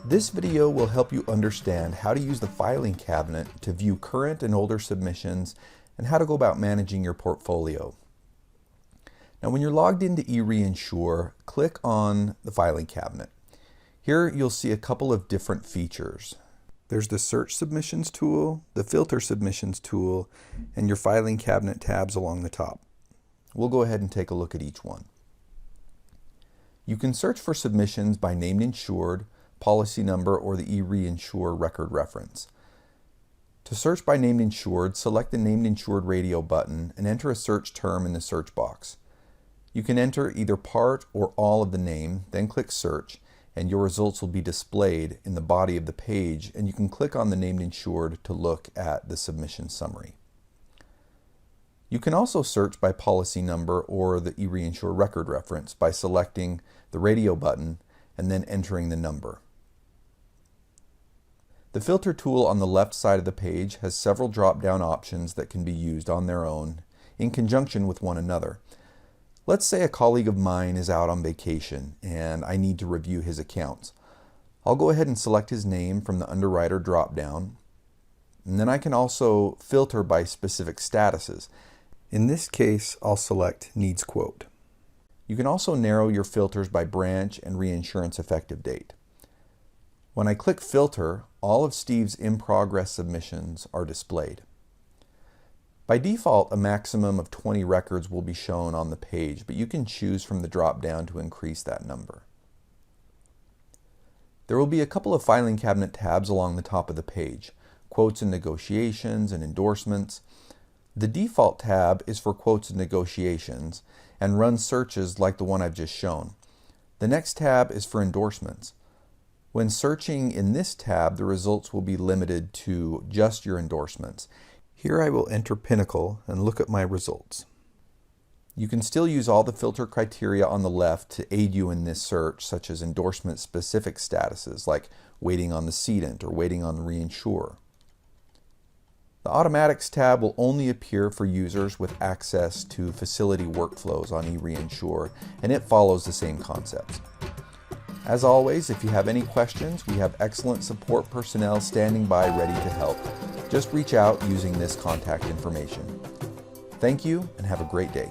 This video will help you understand how to use the filing cabinet to view current and older submissions and how to go about managing your portfolio. Now, when you're logged into eReinsure, click on the filing cabinet. Here you'll see a couple of different features. There's the Search Submissions tool, the Filter Submissions tool, and your filing cabinet tabs along the top. We'll go ahead and take a look at each one. You can search for submissions by named insured, policy number, or the eReinsure record reference. To search by named insured, select the Named Insured radio button and enter a search term in the search box. You can enter either part or all of the name, then click Search, and your results will be displayed in the body of the page, and you can click on the named insured to look at the submission summary. You can also search by policy number or the eReinsure record reference by selecting the radio button and then entering the number. The filter tool on the left side of the page has several drop-down options that can be used on their own in conjunction with one another. Let's say a colleague of mine is out on vacation and I need to review his accounts. I'll go ahead and select his name from the underwriter drop-down, and then I can also filter by specific statuses. In this case, I'll select Needs Quote. You can also narrow your filters by branch and reinsurance effective date. When I click Filter, all of Steve's in-progress submissions are displayed. By default, a maximum of 20 records will be shown on the page, but you can choose from the drop-down to increase that number. There will be a couple of filing cabinet tabs along the top of the page: Quotes and Negotiations and Endorsements. The default tab is for Quotes and Negotiations and runs searches like the one I've just shown. The next tab is for Endorsements. When searching in this tab, the results will be limited to just your endorsements. Here I will enter Pinnacle and look at my results. You can still use all the filter criteria on the left to aid you in this search, such as endorsement-specific statuses like waiting on the cedant or waiting on the reinsurer. The Automatics tab will only appear for users with access to facility workflows on eReinsure, and it follows the same concepts. As always, if you have any questions, we have excellent support personnel standing by ready to help. Just reach out using this contact information. Thank you and have a great day.